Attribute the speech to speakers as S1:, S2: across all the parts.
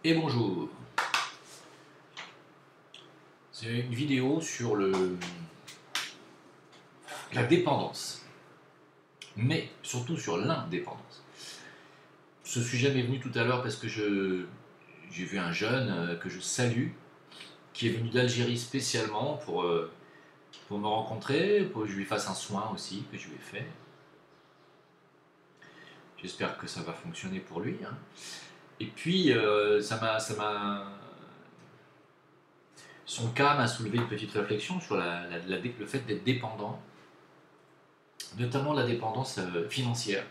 S1: Et bonjour. C'est une vidéo sur la dépendance, mais surtout sur l'indépendance. Ce sujet m'est venu tout à l'heure parce que j'ai vu un jeune que je salue, qui est venu d'Algérie spécialement pour me rencontrer, pour que je lui fasse un soin aussi, que je lui ai fait. J'espère que ça va fonctionner pour lui, hein. Et puis, son cas m'a soulevé une petite réflexion sur le fait d'être dépendant, notamment la dépendance financière.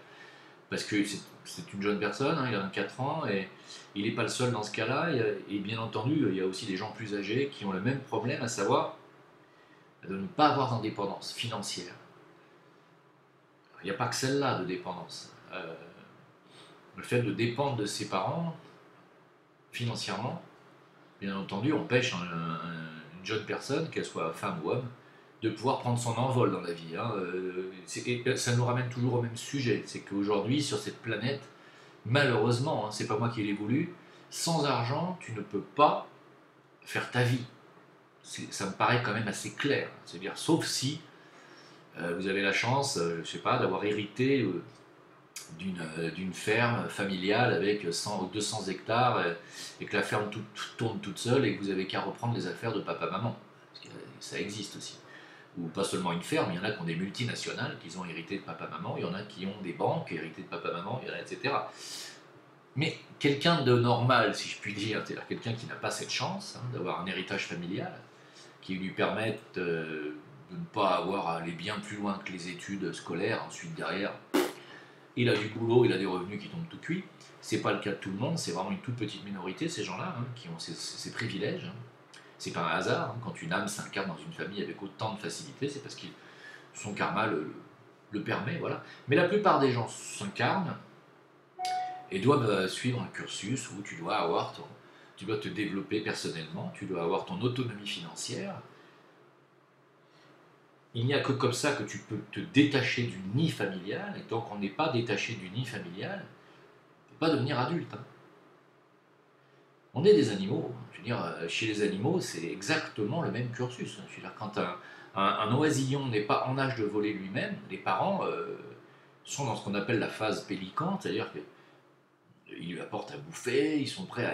S1: Parce que c'est une jeune personne, hein, il a 24 ans, et il n'est pas le seul dans ce cas-là. Et bien entendu, il y a aussi des gens plus âgés qui ont le même problème, à savoir de ne pas avoir d'indépendance financière. Il n'y a pas que celle-là de dépendance. Le fait de dépendre de ses parents financièrement, bien entendu, empêche une jeune personne, qu'elle soit femme ou homme, de pouvoir prendre son envol dans la vie, hein. Et ça nous ramène toujours au même sujet, c'est qu'aujourd'hui, sur cette planète, malheureusement, hein, c'est pas moi qui l'ai voulu, sans argent, tu ne peux pas faire ta vie. Ça me paraît quand même assez clair. C'est-à-dire, sauf si vous avez la chance, je sais pas, d'avoir hérité d'une ferme familiale avec 100 ou 200 hectares et que la ferme tourne toute seule et que vous avez qu'à reprendre les affaires de papa-maman. Parce que ça existe aussi. Ou pas seulement une ferme, il y en a qui ont des multinationales qui ont hérité de papa-maman, il y en a qui ont des banques héritées de papa-maman, etc. Mais quelqu'un de normal, si je puis dire, c'est-à-dire quelqu'un qui n'a pas cette chance, hein, d'avoir un héritage familial qui lui permette de ne pas avoir à aller bien plus loin que les études scolaires, ensuite derrière, il a du boulot, il a des revenus qui tombent tout cuits. C'est pas le cas de tout le monde, c'est vraiment une toute petite minorité, ces gens-là, hein, qui ont ces privilèges, hein. C'est pas un hasard, hein, quand une âme s'incarne dans une famille avec autant de facilité, c'est parce que son karma le permet, voilà. Mais la plupart des gens s'incarnent et doivent suivre un cursus où tu dois te développer personnellement, tu dois avoir ton autonomie financière. Il n'y a que comme ça que tu peux te détacher du nid familial, et tant qu'on n'est pas détaché du nid familial, on ne peut pas devenir adulte, hein. On est des animaux, je veux dire, chez les animaux, c'est exactement le même cursus, hein. Je veux dire, quand un oisillon n'est pas en âge de voler lui-même, les parents sont dans ce qu'on appelle la phase pélicante, c'est-à-dire que ils lui apportent à bouffer, ils sont prêts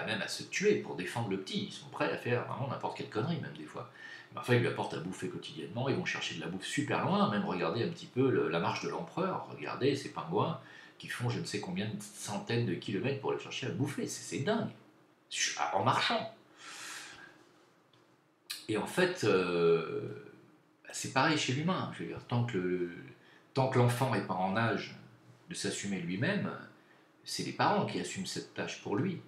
S1: même à se tuer pour défendre le petit, ils sont prêts à faire vraiment n'importe quelle connerie même des fois. Mais enfin, ils lui apportent à bouffer quotidiennement, ils vont chercher de la bouffe super loin, même regarder un petit peu la marche de l'empereur, regardez ces pingouins qui font je ne sais combien de centaines de kilomètres pour aller chercher à bouffer, c'est dingue, en marchant. Et en fait, c'est pareil chez l'humain, je veux dire, tant que l'enfant n'est pas en âge de s'assumer lui-même, c'est les parents qui assument cette tâche pour lui.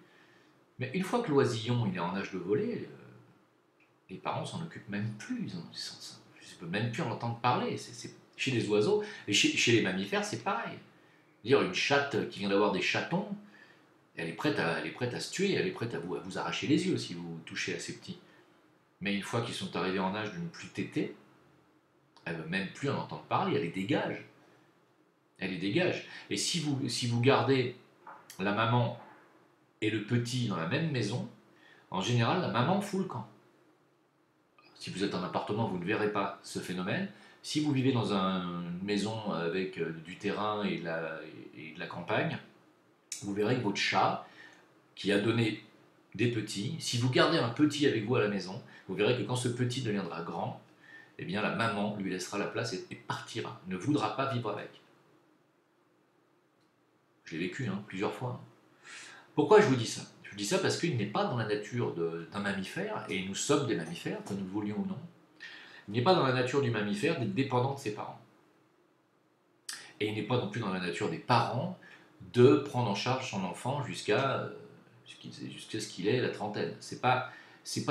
S1: Mais une fois que l'oisillon il est en âge de voler, les parents s'en occupent même plus. Je ne peux même plus en entendre parler. Chez les oiseaux, et chez les mammifères, c'est pareil. Dire une chatte qui vient d'avoir des chatons, elle est prête à se tuer, elle est prête à vous arracher les yeux si vous touchez à ces petits. Mais une fois qu'ils sont arrivés en âge de ne plus téter, elle ne veut même plus en entendre parler, elle les dégage. Elle les dégage. Et si vous gardez la maman et le petit dans la même maison, en général, la maman fout le camp. Si vous êtes en appartement, vous ne verrez pas ce phénomène. Si vous vivez dans une maison avec du terrain et de la campagne, vous verrez que votre chat, qui a donné des petits, si vous gardez un petit avec vous à la maison, vous verrez que quand ce petit deviendra grand, eh bien la maman lui laissera la place et partira, ne voudra pas vivre avec. Je l'ai vécu, hein, plusieurs fois, hein. Pourquoi je vous dis ça? Je vous dis ça parce qu'il n'est pas dans la nature d'un mammifère, et nous sommes des mammifères, que nous le voulions ou non, il n'est pas dans la nature du mammifère d'être dépendant de ses parents. Et il n'est pas non plus dans la nature des parents de prendre en charge son enfant jusqu'à ce qu'il ait la trentaine. C'est pas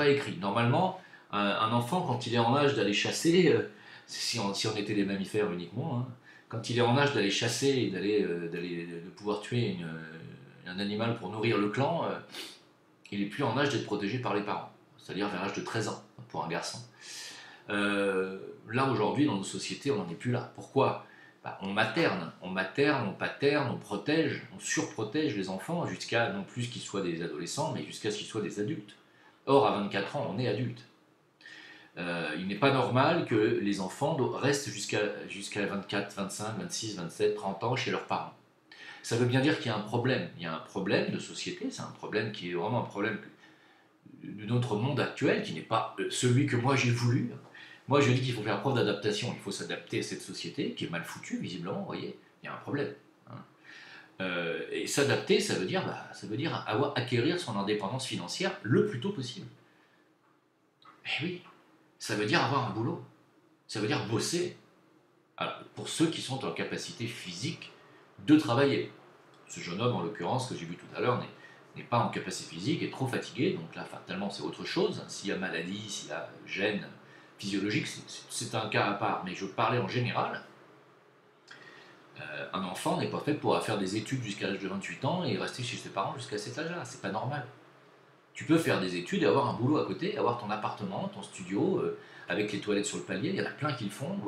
S1: écrit. Normalement, un enfant, quand il est en âge d'aller chasser, si on était des mammifères uniquement, hein, quand il est en âge d'aller chasser et de pouvoir tuer un animal pour nourrir le clan, il n'est plus en âge d'être protégé par les parents, c'est-à-dire vers l'âge de 13 ans pour un garçon. Là aujourd'hui dans nos sociétés on n'en est plus là. Pourquoi? bah, on materne, on paterne, on protège, on surprotège les enfants jusqu'à non plus qu'ils soient des adolescents, mais jusqu'à ce qu'ils soient des adultes. Or, à 24 ans, on est adulte. Il n'est pas normal que les enfants restent jusqu'à 24, 25, 26, 27, 30 ans chez leurs parents. Ça veut bien dire qu'il y a un problème. Il y a un problème de société, c'est un problème qui est vraiment un problème de notre monde actuel, qui n'est pas celui que moi j'ai voulu. Moi je dis qu'il faut faire preuve d'adaptation, il faut s'adapter à cette société qui est mal foutue, visiblement, vous voyez, il y a un problème. Hein. Et s'adapter, ça veut dire acquérir son indépendance financière le plus tôt possible. Eh oui, ça veut dire avoir un boulot, ça veut dire bosser. Alors, pour ceux qui sont en capacité physique de travailler. Ce jeune homme, en l'occurrence, que j'ai vu tout à l'heure, n'est pas en capacité physique, est trop fatigué, donc là, fatalement, c'est autre chose. S'il y a maladie, s'il y a gêne physiologique, c'est un cas à part. Mais je parlais en général. Un enfant n'est pas fait pour faire des études jusqu'à l'âge de 28 ans et rester chez ses parents jusqu'à cet âge-là. C'est pas normal. Tu peux faire des études et avoir un boulot à côté, avoir ton appartement, ton studio, avec les toilettes sur le palier. Il y en a plein qui le font,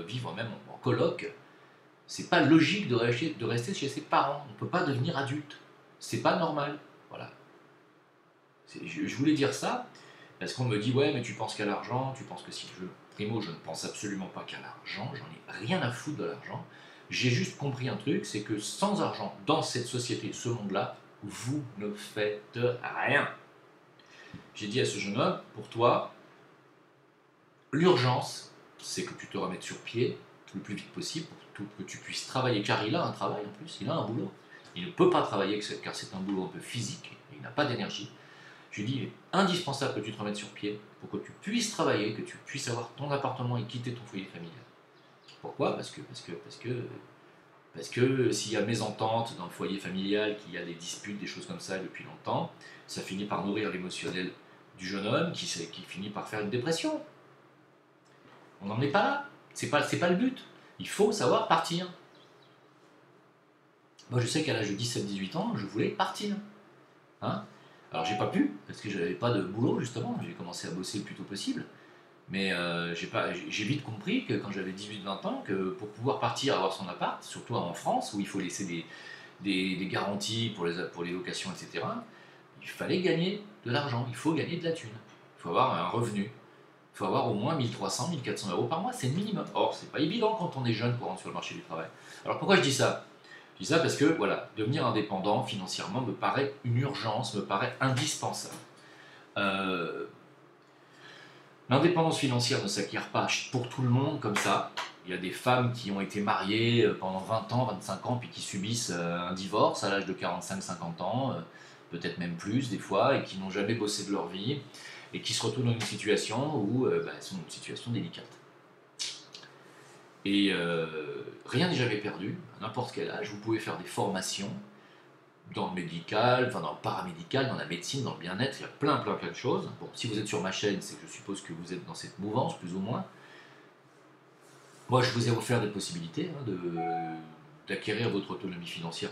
S1: vivre même en coloc. C'est pas logique de rester chez ses parents. On ne peut pas devenir adulte. C'est pas normal. Voilà. Je voulais dire ça parce qu'on me dit ouais mais tu penses qu'à l'argent, tu penses que si primo je ne pense absolument pas qu'à l'argent, j'en ai rien à foutre de l'argent. J'ai juste compris un truc, c'est que sans argent dans cette société, ce monde-là, vous ne faites rien. J'ai dit à ce jeune homme, pour toi, l'urgence, c'est que tu te remettes sur pied le plus vite possible pour que tu puisses travailler, car il a un travail en plus, il a un boulot. Il ne peut pas travailler car c'est un boulot un peu physique, il n'a pas d'énergie. Je lui dis, il est indispensable que tu te remettes sur pied pour que tu puisses travailler, que tu puisses avoir ton appartement et quitter ton foyer familial. Pourquoi ? Parce que s'il y a mésentente dans le foyer familial, qu'il y a des disputes, des choses comme ça depuis longtemps, ça finit par nourrir l'émotionnel du jeune homme qui finit par faire une dépression. On n'en est pas là. C'est pas le but. Il faut savoir partir. Moi, je sais qu'à l'âge de 17-18 ans, je voulais partir. Hein, alors, j'ai pas pu, parce que je n'avais pas de boulot, justement. J'ai commencé à bosser le plus tôt possible. Mais j'ai vite compris que quand j'avais 18-20 ans, que pour pouvoir partir avoir son appart, surtout en France, où il faut laisser des garanties pour les locations, etc., il fallait gagner de l'argent. Il faut gagner de la thune. Il faut avoir un revenu. Il faut avoir au moins 1300, 1400 euros par mois, c'est le minimum. Or, c'est pas évident quand on est jeune pour rentrer sur le marché du travail. Alors pourquoi je dis ça ? Je dis ça parce que, voilà, devenir indépendant financièrement me paraît une urgence, me paraît indispensable. L'indépendance financière ne s'acquiert pas pour tout le monde comme ça. Il y a des femmes qui ont été mariées pendant 20 ans, 25 ans, puis qui subissent un divorce à l'âge de 45-50 ans, peut-être même plus des fois, et qui n'ont jamais bossé de leur vie, et qui se retrouvent dans une situation où elles sont dans une situation délicate. Et rien n'est jamais perdu, à n'importe quel âge. Vous pouvez faire des formations dans le médical, enfin dans le paramédical, dans la médecine, dans le bien-être, il y a plein de choses. Bon, si vous êtes sur ma chaîne, c'est que je suppose que vous êtes dans cette mouvance, plus ou moins. Moi, je vous ai offert des possibilités d'acquérir votre autonomie financière.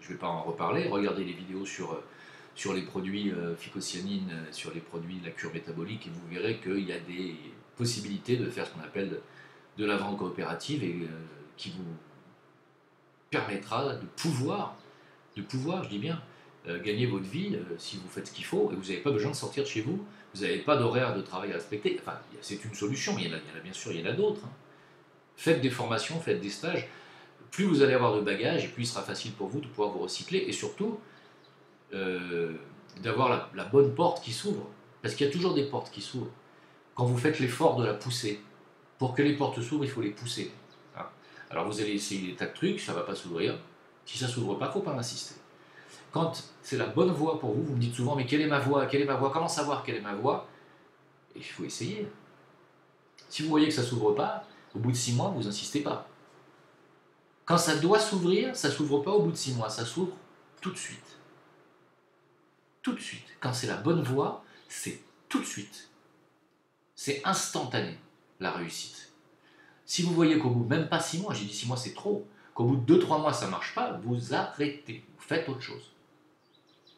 S1: Je ne vais pas en reparler. Regardez les vidéos sur les produits phycocyanines, sur les produits de la cure métabolique, et vous verrez qu'il y a des possibilités de faire ce qu'on appelle de la vente coopérative, et qui vous permettra de pouvoir, je dis bien, gagner votre vie si vous faites ce qu'il faut, et vous n'avez pas besoin de sortir de chez vous, vous n'avez pas d'horaire de travail à respecter. Enfin, c'est une solution, mais il y en a bien sûr, il y en a d'autres. Hein. Faites des formations, faites des stages. Plus vous allez avoir de bagages, et plus il sera facile pour vous de pouvoir vous recycler, et surtout d'avoir la bonne porte qui s'ouvre. Parce qu'il y a toujours des portes qui s'ouvrent. Quand vous faites l'effort de la pousser, pour que les portes s'ouvrent, il faut les pousser. Hein. Alors vous allez essayer des tas de trucs, ça ne va pas s'ouvrir. Si ça ne s'ouvre pas, il ne faut pas insister. Quand c'est la bonne voie pour vous, vous me dites souvent, mais quelle est ma voie ? Quelle est ma voie ? Comment savoir quelle est ma voie ? Et il faut essayer. Si vous voyez que ça ne s'ouvre pas, au bout de 6 mois, vous n'insistez pas. Quand ça doit s'ouvrir, ça ne s'ouvre pas au bout de 6 mois, ça s'ouvre tout de suite. Tout de suite. Quand c'est la bonne voie, c'est tout de suite. C'est instantané, la réussite. Si vous voyez qu'au bout, même pas 6 mois, j'ai dit 6 mois c'est trop, qu'au bout de 2-3 mois ça ne marche pas, vous arrêtez, vous faites autre chose.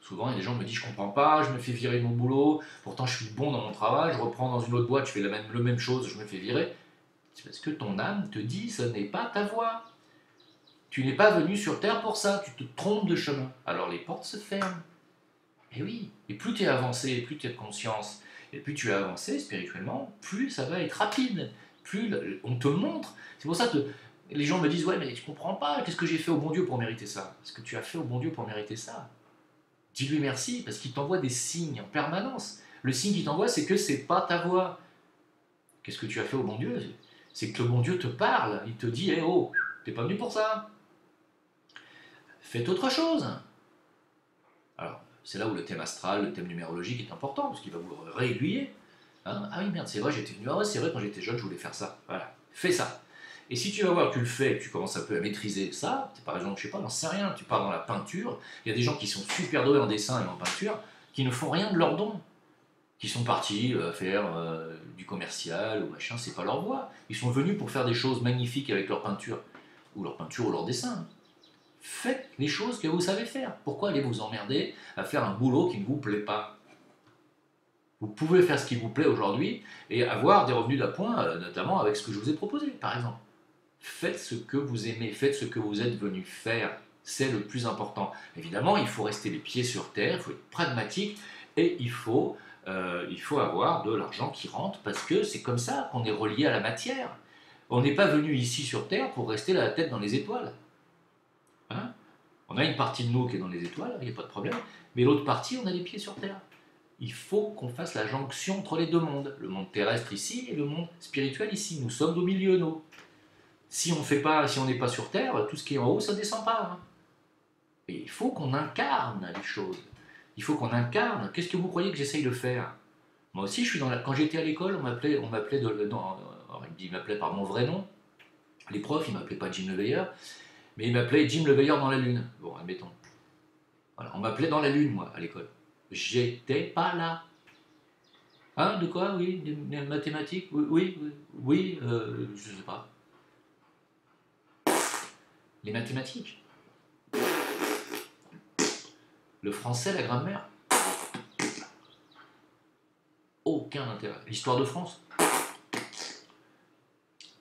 S1: Souvent, il y a des gens qui me disent je comprends pas, je me fais virer de mon boulot, pourtant je suis bon dans mon travail, je reprends dans une autre boîte, je fais la même chose, je me fais virer. C'est parce que ton âme te dit ce n'est pas ta voie. Tu n'es pas venu sur Terre pour ça, tu te trompes de chemin. Alors les portes se ferment. Et oui, et plus tu es avancé, plus tu as conscience, et plus tu es avancé spirituellement, plus ça va être rapide, plus on te montre. C'est pour ça que les gens me disent, ouais mais je comprends pas, qu'est-ce que j'ai fait au bon Dieu pour mériter ça? Ce que tu as fait au bon Dieu pour mériter ça, dis-lui merci, parce qu'il t'envoie des signes en permanence. Le signe qu'il t'envoie, c'est que c'est pas ta voix. Qu'est-ce que tu as fait au bon Dieu? C'est que le bon Dieu te parle, il te dit, oh, t'es pas venu pour ça. Faites autre chose. Alors, c'est là où le thème astral, le thème numérologique est important, parce qu'il va vous réaiguiller. Hein, ah oui, merde, c'est vrai, j'étais venu. Ah ouais, c'est vrai, quand j'étais jeune, je voulais faire ça. Voilà, fais ça. Et si tu vas voir que tu le fais, que tu commences un peu à maîtriser ça, par exemple, je sais pas, j'en sais rien, tu pars dans la peinture, il y a des gens qui sont super doués en dessin et en peinture, qui ne font rien de leur don, qui sont partis faire du commercial ou machin, c'est pas leur voie. Ils sont venus pour faire des choses magnifiques avec leur peinture ou leur dessin. Faites les choses que vous savez faire. Pourquoi allez vous emmerder à faire un boulot qui ne vous plaît pas? Vous pouvez faire ce qui vous plaît aujourd'hui et avoir des revenus d'appoint, notamment avec ce que je vous ai proposé, par exemple. Faites ce que vous aimez, faites ce que vous êtes venu faire. C'est le plus important. Évidemment, il faut rester les pieds sur terre, il faut être pragmatique et il faut avoir de l'argent qui rentre parce que c'est comme ça qu'on est relié à la matière. On n'est pas venu ici sur terre pour rester la tête dans les étoiles. Hein? On a une partie de nous qui est dans les étoiles, il n'y a pas de problème, mais l'autre partie, on a les pieds sur terre. Il faut qu'on fasse la jonction entre les deux mondes, le monde terrestre ici et le monde spirituel ici. Nous sommes au milieu, nous. Si on n'est pas sur terre, tout ce qui est en haut, ça ne descend pas. Hein. Et il faut qu'on incarne les choses. Il faut qu'on incarne. Qu'est-ce que vous croyez que j'essaye de faire? Moi aussi, quand j'étais à l'école, il m'appelait par mon vrai nom. Les profs, ils m'appelaient pas Jim Le Veilleur, mais ils m'appelaient Jim Le Veilleur dans la Lune. Bon, admettons. Voilà, on m'appelait dans la Lune, moi, à l'école. J'étais pas là. Hein, de quoi? Oui, des mathématiques? Oui, je sais pas. Les mathématiques. Le français, la grammaire. Aucun intérêt. L'histoire de France.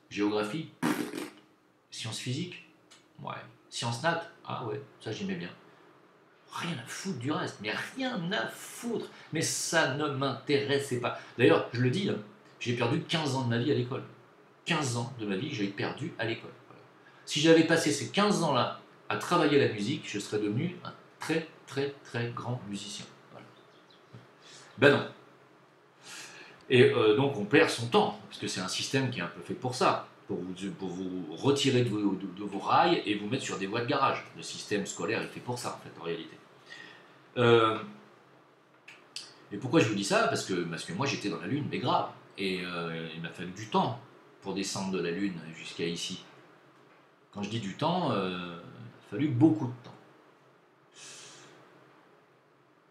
S1: Géographie. Sciences physiques. Ouais. Sciences nat. Ah ouais, ça j'aimais bien. Rien à foutre du reste, mais rien à foutre. Mais ça ne m'intéressait pas. D'ailleurs, je le dis, j'ai perdu 15 ans de ma vie à l'école. 15 ans de ma vie, j'ai perdu à l'école. Voilà. Si j'avais passé ces 15 ans-là à travailler la musique, je serais devenu un très très très grand musicien. Voilà. Ben non. Et donc on perd son temps, parce que c'est un système qui est un peu fait pour ça, pour vous retirer de vos rails et vous mettre sur des voies de garage. Le système scolaire est fait pour ça, en fait, en réalité. Et pourquoi je vous dis ça? Parce que moi j'étais dans la Lune, mais grave. Et il m'a fallu du temps pour descendre de la Lune jusqu'à ici. Quand je dis du temps, il a fallu beaucoup de temps.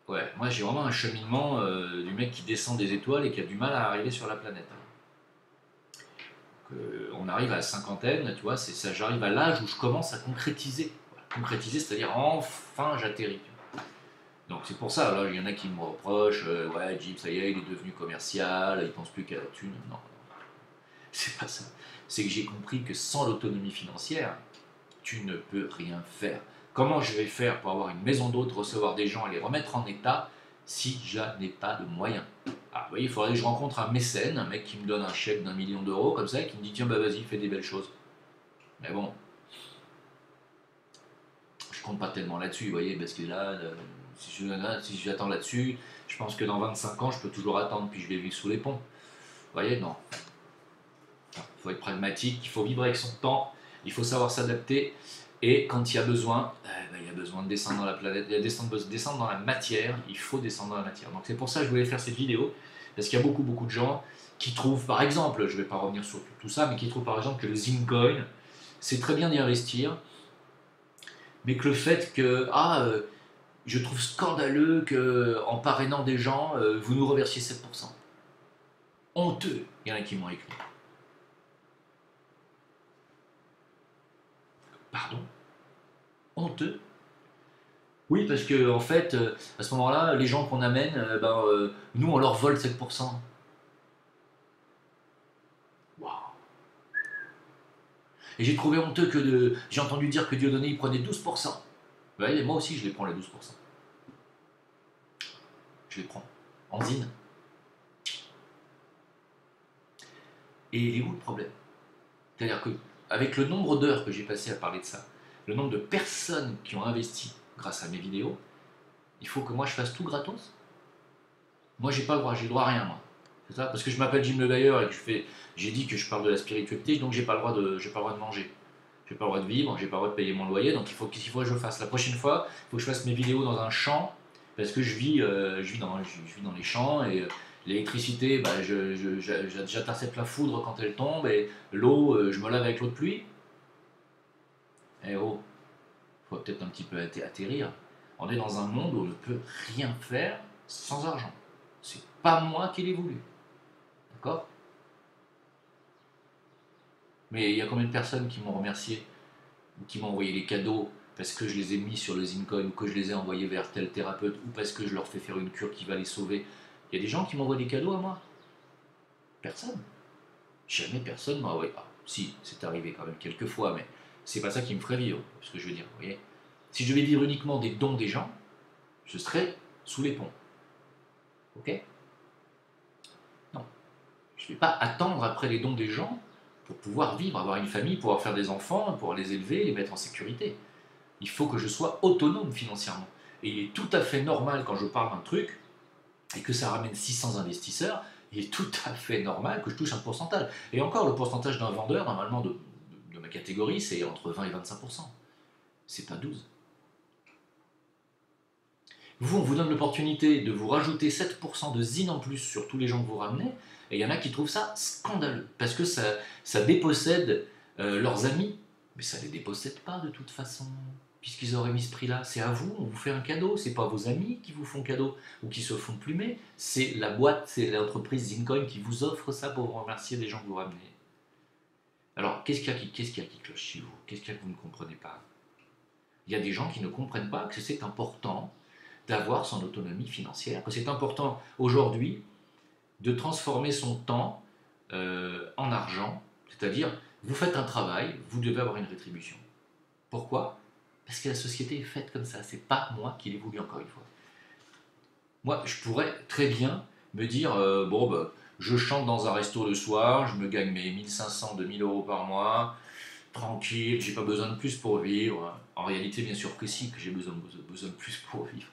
S1: Ouais, moi j'ai vraiment un cheminement du mec qui descend des étoiles et qui a du mal à arriver sur la planète. On arrive à la cinquantaine, tu vois, j'arrive à l'âge où je commence à concrétiser. Voilà. Concrétiser, c'est-à-dire enfin j'atterris. Donc c'est pour ça, là il y en a qui me reprochent, ouais Jim, ça y est, il est devenu commercial, il pense plus qu'à la thune. Non, c'est pas ça. C'est que j'ai compris que sans l'autonomie financière, tu ne peux rien faire. Comment je vais faire pour avoir une maison d'hôte, recevoir des gens et les remettre en état si je n'ai pas de moyens? Ah, vous voyez, il faudrait que je rencontre un mécène, un mec qui me donne un chèque d'1 million d'euros, comme ça, et qui me dit tiens, bah vas-y, fais des belles choses. Mais bon, je compte pas tellement là-dessus, vous voyez, parce que là, si j'attends là-dessus, je pense que dans 25 ans, je peux toujours attendre, puis je vais vivre sous les ponts. Vous voyez, non. Il faut être pragmatique, il faut vivre avec son temps, il faut savoir s'adapter. Et quand il y a besoin, il y a besoin de descendre dans la planète, il y a descendre dans la matière, il faut descendre dans la matière. Donc c'est pour ça que je voulais faire cette vidéo, parce qu'il y a beaucoup de gens qui trouvent, par exemple, je ne vais pas revenir sur tout ça, mais qui trouvent par exemple que le Zincoin, c'est très bien d'y investir, mais que le fait que, je trouve scandaleux qu'en parrainant des gens, vous nous reversiez 7%. Honteux, il y en a qui m'ont écrit. Pardon? Honteux? Oui, parce que en fait, à ce moment-là, les gens qu'on amène, nous on leur vole 7%. Waouh! Et j'ai trouvé honteux j'ai entendu dire que Dieudonné, il prenait 12%. Ouais, et moi aussi, je les prends les 12%. Je les prends. En zine. Et il est où le problème? C'est-à-dire que, avec le nombre d'heures que j'ai passé à parler de ça, le nombre de personnes qui ont investi grâce à mes vidéos, il faut que moi je fasse tout gratos. Moi, j'ai pas le droit, j'ai le droit à rien, moi. C'est ça? Parce que je m'appelle Jim Le Bailleur et que j'ai dit que je parle de la spiritualité, donc j'ai pas le droit de manger. J'ai pas le droit de vivre, j'ai pas le droit de payer mon loyer, donc qu'est-ce qu'il faut que je fasse? La prochaine fois, il faut que je fasse mes vidéos dans un champ, parce que je vis dans les champs, et l'électricité, bah, j'intercepte la foudre quand elle tombe, et l'eau, je me lave avec l'eau de pluie. Eh oh, faut peut-être un petit peu atterrir. On est dans un monde où on ne peut rien faire sans argent. C'est pas moi qui l'ai voulu. D'accord? Mais il y a combien de personnes qui m'ont remercié ou qui m'ont envoyé des cadeaux parce que je les ai mis sur le Zincoin ou que je les ai envoyés vers tel thérapeute ou parce que je leur fais faire une cure qui va les sauver. Il y a des gens qui m'envoient des cadeaux à moi. Personne. Jamais personne m'a envoyé. Ah, si, c'est arrivé quand même quelques fois, mais c'est pas ça qui me ferait vivre, ce que je veux dire. Vous voyez, si je devais vivre uniquement des dons des gens, je serais sous les ponts. Ok? Non. Je ne vais pas attendre après les dons des gens pour pouvoir vivre, avoir une famille, pouvoir faire des enfants, pouvoir les élever, les mettre en sécurité. Il faut que je sois autonome financièrement. Et il est tout à fait normal quand je parle d'un truc et que ça ramène 600 investisseurs, il est tout à fait normal que je touche un pourcentage. Et encore, le pourcentage d'un vendeur, normalement de ma catégorie, c'est entre 20 et 25%. C'est pas 12. Vous, on vous donne l'opportunité de vous rajouter 7% de zine en plus sur tous les gens que vous ramenez, et il y en a qui trouvent ça scandaleux, parce que ça dépossède leurs amis, mais ça ne les dépossède pas de toute façon, puisqu'ils auraient mis ce prix-là. C'est à vous, on vous fait un cadeau, c'est pas vos amis qui vous font cadeau, ou qui se font plumer, c'est la boîte, c'est l'entreprise Zincoin qui vous offre ça pour vous remercier des gens que vous ramenez. Alors, qu'est-ce qu'il y a qui cloche chez vous? Qu'est-ce qu'il y a que vous ne comprenez pas? Il y a des gens qui ne comprennent pas que c'est important d'avoir son autonomie financière, que c'est important aujourd'hui de transformer son temps en argent, c'est-à-dire vous faites un travail, vous devez avoir une rétribution. Pourquoi? Parce que la société est faite comme ça, c'est pas moi qui l'ai voulu encore une fois. Moi, je pourrais très bien me dire, bon, bah, je chante dans un resto le soir, je me gagne mes 1500, 2000 euros par mois, tranquille, j'ai pas besoin de plus pour vivre. En réalité, bien sûr que si, que j'ai besoin de plus pour vivre.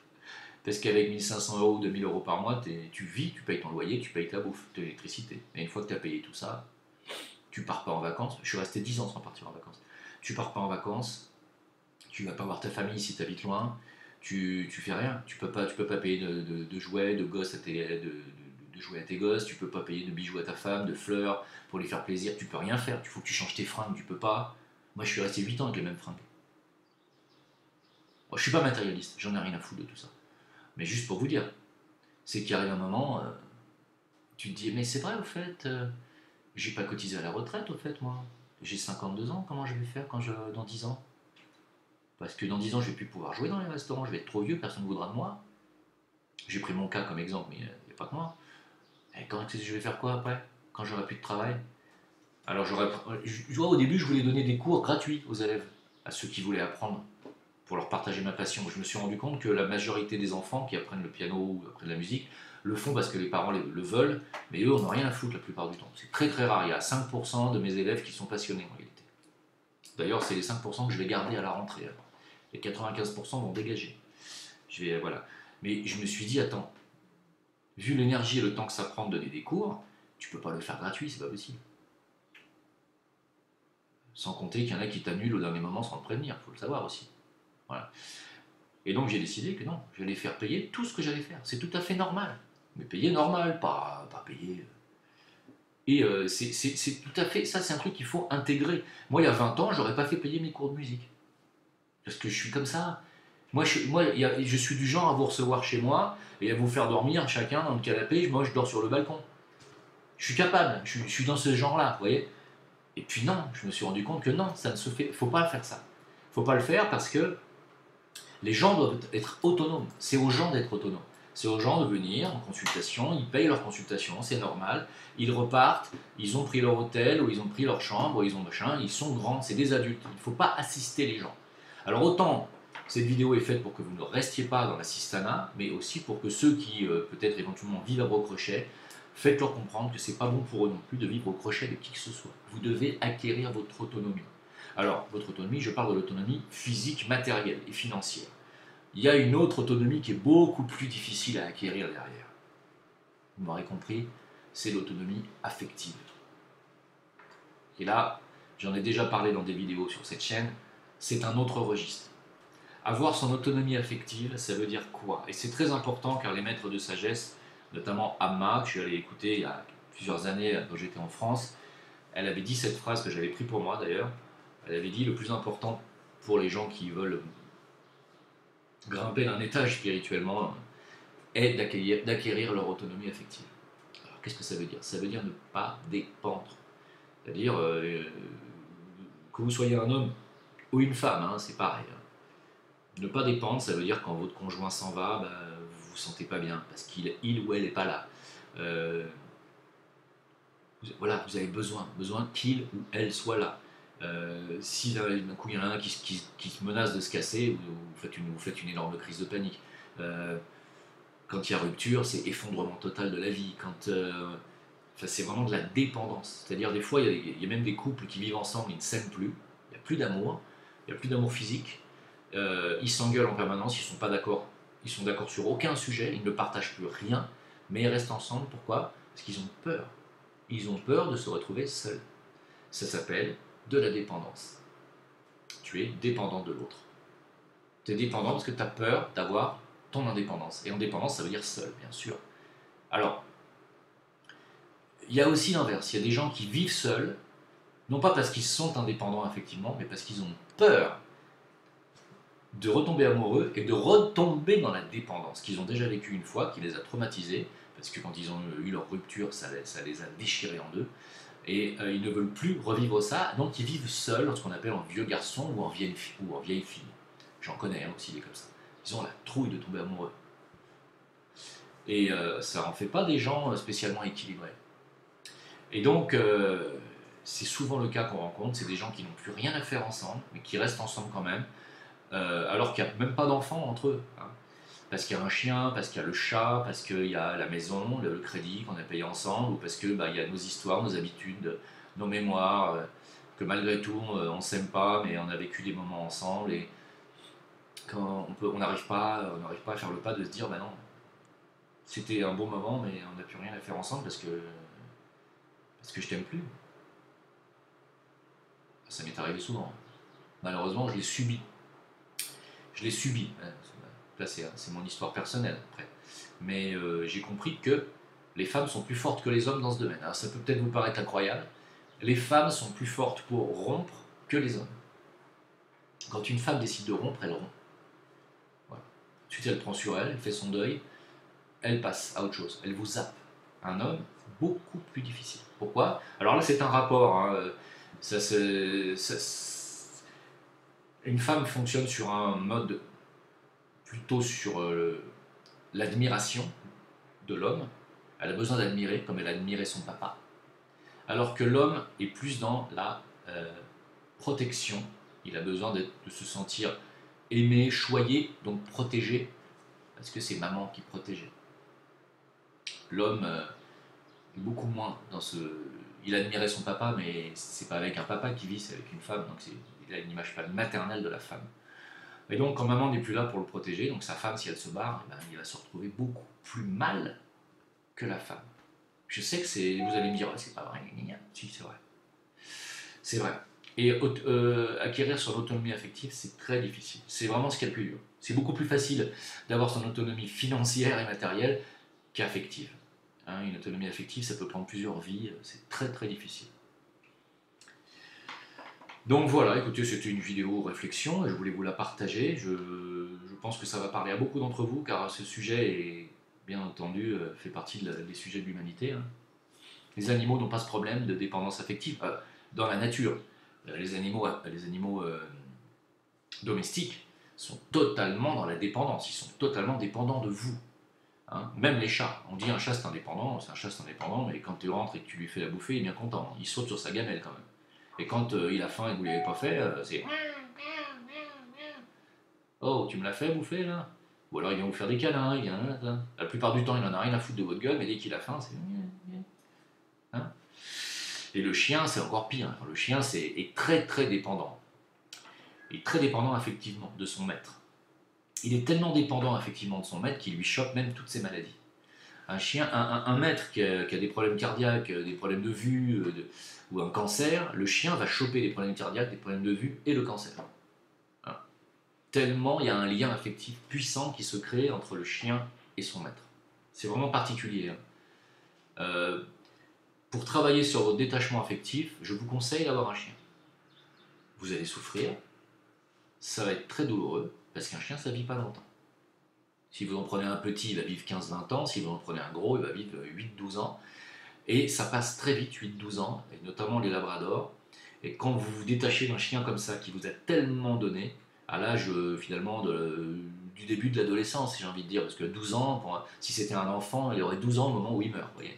S1: Parce qu'avec 1500 euros ou 2000 euros par mois, tu vis, tu payes ton loyer, tu payes ta bouffe, ton électricité. Et une fois que tu as payé tout ça, tu pars pas en vacances. Je suis resté 10 ans sans partir en vacances. Tu pars pas en vacances, tu vas pas voir ta famille si tu habites loin, tu fais rien. Tu peux pas payer de jouets, de gosses de jouets à tes gosses, tu peux pas payer de bijoux à ta femme, de fleurs pour les faire plaisir, tu peux rien faire. Il faut que tu changes tes fringues, tu peux pas. Moi je suis resté 8 ans avec les mêmes fringues. Moi, je suis pas matérialiste, j'en ai rien à foutre de tout ça. Mais juste pour vous dire, c'est qu'il arrive un moment, tu te dis, mais c'est vrai au fait, j'ai pas cotisé à la retraite au fait moi. J'ai 52 ans, comment je vais faire dans 10 ans? Parce que dans 10 ans, je vais plus pouvoir jouer dans les restaurants, je vais être trop vieux, personne ne voudra de moi. J'ai pris mon cas comme exemple, mais il n'y a pas que moi. Et je vais faire quoi après? Quand j'aurai plus de travail? Alors au début, je voulais donner des cours gratuits aux élèves, à ceux qui voulaient apprendre, pour leur partager ma passion. Je me suis rendu compte que la majorité des enfants qui apprennent le piano ou apprennent la musique le font parce que les parents le veulent, mais eux, on n'a rien à foutre la plupart du temps. C'est très très rare. Il y a 5% de mes élèves qui sont passionnés en réalité. D'ailleurs, c'est les 5% que je vais garder à la rentrée. Alors. Les 95% vont dégager. Voilà. Mais je me suis dit, attends, vu l'énergie et le temps que ça prend de donner des cours, tu peux pas le faire gratuit, c'est pas possible. Sans compter qu'il y en a qui t'annulent au dernier moment sans le prévenir, il faut le savoir aussi. Voilà. Et donc j'ai décidé que non, j'allais faire payer tout ce que j'allais faire. C'est tout à fait normal. Mais payer normal, pas payer. Et c'est tout à fait. Ça, c'est un truc qu'il faut intégrer. Moi, il y a 20 ans, j'aurais pas fait payer mes cours de musique. Parce que je suis comme ça. Moi, je suis du genre à vous recevoir chez moi et à vous faire dormir chacun dans le canapé. Moi, je dors sur le balcon. Je suis capable. Je suis dans ce genre-là, vous voyez. Et puis non, je me suis rendu compte que non, ça ne se fait. Faut pas faire ça. Faut pas le faire parce que les gens doivent être autonomes. C'est aux gens d'être autonomes. C'est aux gens de venir en consultation, ils payent leur consultation, c'est normal, ils repartent, ils ont pris leur hôtel, ou ils ont pris leur chambre, ou ils ont machin, ils sont grands, c'est des adultes, il ne faut pas assister les gens. Alors autant cette vidéo est faite pour que vous ne restiez pas dans l'assistanat, mais aussi pour que ceux qui peut-être éventuellement vivent à vos crochets, faites-leur comprendre que c'est pas bon pour eux non plus de vivre au crochet de qui que ce soit. Vous devez acquérir votre autonomie. Alors, votre autonomie, je parle de l'autonomie physique, matérielle et financière. Il y a une autre autonomie qui est beaucoup plus difficile à acquérir derrière. Vous m'aurez compris, c'est l'autonomie affective. Et là, j'en ai déjà parlé dans des vidéos sur cette chaîne, c'est un autre registre. Avoir son autonomie affective, ça veut dire quoi? Et c'est très important car les maîtres de sagesse, notamment Amma, que je suis allé écouter il y a plusieurs années quand j'étais en France, elle avait dit cette phrase que j'avais pris pour moi d'ailleurs. Elle avait dit le plus important pour les gens qui veulent grimper d'un étage spirituellement est d'acquérir leur autonomie affective. Alors qu'est-ce que ça veut dire? Ça veut dire ne pas dépendre. C'est-à-dire que vous soyez un homme ou une femme, hein, c'est pareil. Hein. Ne pas dépendre, ça veut dire quand votre conjoint s'en va, vous vous sentez pas bien parce qu'il ou elle n'est pas là. Voilà, vous avez besoin qu'il ou elle soit là. Si d'un coup il y en a un qui se menace de se casser, vous faites une énorme crise de panique. Quand il y a rupture, c'est effondrement total de la vie. C'est vraiment de la dépendance. C'est-à-dire des fois, il y a même des couples qui vivent ensemble, ils ne s'aiment plus, il n'y a plus d'amour, il n'y a plus d'amour physique. Ils s'engueulent en permanence, ils ne sont pas d'accord. Ils sont d'accord sur aucun sujet, ils ne partagent plus rien, mais ils restent ensemble. Pourquoi? Parce qu'ils ont peur. Ils ont peur de se retrouver seuls. Ça s'appelle de la dépendance. Tu es dépendant de l'autre. Tu es dépendant parce que tu as peur d'avoir ton indépendance. Et indépendance, ça veut dire seul, bien sûr. Alors, il y a aussi l'inverse. Il y a des gens qui vivent seuls, non pas parce qu'ils sont indépendants, effectivement, mais parce qu'ils ont peur de retomber amoureux et de retomber dans la dépendance qu'ils ont déjà vécu une fois, qui les a traumatisés, parce que quand ils ont eu leur rupture, ça les a déchirés en deux, et ils ne veulent plus revivre ça, donc ils vivent seuls, ce qu'on appelle en vieux garçon ou en vieille fille. J'en connais aussi des comme ça. Ils ont la trouille de tomber amoureux. Et ça n'en fait pas des gens spécialement équilibrés. Et donc, c'est souvent le cas qu'on rencontre, c'est des gens qui n'ont plus rien à faire ensemble, mais qui restent ensemble quand même, alors qu'il n'y a même pas d'enfants entre eux. Hein. Parce qu'il y a un chien, parce qu'il y a le chat, parce qu'il y a la maison, le crédit qu'on a payé ensemble, ou parce qu'il y a nos histoires, nos habitudes, nos mémoires, que malgré tout on ne s'aime pas, mais on a vécu des moments ensemble, et quand on n'arrive pas à faire le pas de se dire, bah non, c'était un bon moment, mais on n'a plus rien à faire ensemble parce que je t'aime plus. Ça m'est arrivé souvent. Malheureusement, je l'ai subi. Là, c'est mon histoire personnelle après. Mais j'ai compris que les femmes sont plus fortes que les hommes dans ce domaine. Alors ça peut peut-être vous paraître incroyable. Les femmes sont plus fortes pour rompre que les hommes. Quand une femme décide de rompre, elle rompt. Voilà. Ensuite, elle prend sur elle fait son deuil, elle passe à autre chose. Elle vous zappe. Un homme, beaucoup plus difficile. Pourquoi? Alors là, c'est un rapport. Hein. Une femme fonctionne sur un mode plutôt sur l'admiration de l'homme. Elle a besoin d'admirer comme elle admirait son papa. Alors que l'homme est plus dans la protection. Il a besoin de se sentir aimé, choyé, donc protégé, parce que c'est maman qui protégeait. L'homme est beaucoup moins dans ce... Il admirait son papa, mais c'est pas avec un papa qu'il vit, c'est avec une femme, donc il a une image maternelle de la femme. Et donc, quand maman n'est plus là pour le protéger, donc sa femme, si elle se barre, il va se retrouver beaucoup plus mal que la femme. Je sais que vous allez me dire, c'est pas vrai, si, c'est vrai. C'est vrai. Et acquérir son autonomie affective, c'est très difficile. C'est vraiment ce qu'il y a de plus dur. C'est beaucoup plus facile d'avoir son autonomie financière et matérielle qu'affective. Hein, une autonomie affective, ça peut prendre plusieurs vies, c'est très très difficile. Donc voilà, écoutez, c'était une vidéo réflexion et je voulais vous la partager. Je pense que ça va parler à beaucoup d'entre vous car ce sujet est, bien entendu, fait partie des sujets de l'humanité. Hein. Les animaux n'ont pas ce problème de dépendance affective dans la nature. Les animaux domestiques sont totalement dans la dépendance, ils sont totalement dépendants de vous. Hein. Même les chats, on dit un chat c'est indépendant, c'est un chat c'est indépendant, mais quand tu rentres et que tu lui fais la bouffer, il est bien content, il saute sur sa gamelle quand même. Et quand il a faim et que vous ne l'avez pas fait, c'est oh, tu me l'as fait bouffer là? Ou alors il vient vous faire des câlins, il vient. La plupart du temps, il en a rien à foutre de votre gueule, mais dès qu'il a faim, c'est. Hein. Et le chien, c'est encore pire. Le chien est très très dépendant. Il est très dépendant affectivement de son maître. Il est tellement dépendant affectivement de son maître qu'il lui chope même toutes ses maladies. Un chien, un maître qui a des problèmes cardiaques, des problèmes de vue ou un cancer, le chien va choper des problèmes cardiaques, des problèmes de vue et le cancer. Hein. Tellement il y a un lien affectif puissant qui se crée entre le chien et son maître. C'est vraiment particulier. Hein. Pour travailler sur votre détachement affectif, je vous conseille d'avoir un chien. Vous allez souffrir, ça va être très douloureux, parce qu'un chien, ça ne vit pas longtemps. Si vous en prenez un petit, il va vivre 15-20 ans, si vous en prenez un gros, il va vivre 8-12 ans. Et ça passe très vite, 8-12 ans, et notamment les labradors. Et quand vous vous détachez d'un chien comme ça, qui vous a tellement donné, à l'âge finalement du début de l'adolescence, si j'ai envie de dire, parce que 12 ans, si c'était un enfant, il aurait 12 ans au moment où il meurt, vous voyez.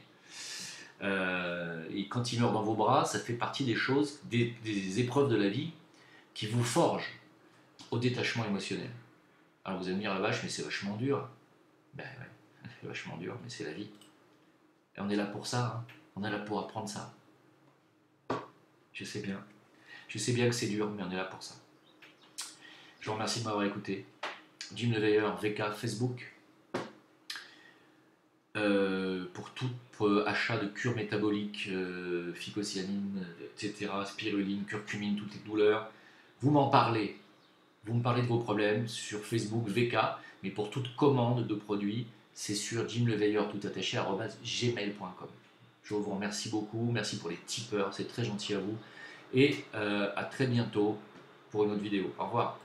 S1: Et quand il meurt dans vos bras, ça fait partie des choses, des épreuves de la vie qui vous forgent au détachement émotionnel. Alors vous allez me dire, la vache, mais c'est vachement dur. Ben ouais, c'est vachement dur, mais c'est la vie. Et on est là pour ça, hein. On est là pour apprendre ça. Je sais bien. Je sais bien que c'est dur, mais on est là pour ça. Je vous remercie de m'avoir écouté. Jim Leveiller, VK, Facebook. Pour tout achat de cure métabolique, phycocyanine, etc., spiruline, curcumine, toutes les douleurs, vous m'en parlez. Vous me parlez de vos problèmes sur Facebook VK, mais pour toute commande de produits, c'est sur jimleveilleur tout attaché @gmail.com. Je vous remercie beaucoup, merci pour les tipeurs, c'est très gentil à vous, et à très bientôt pour une autre vidéo. Au revoir.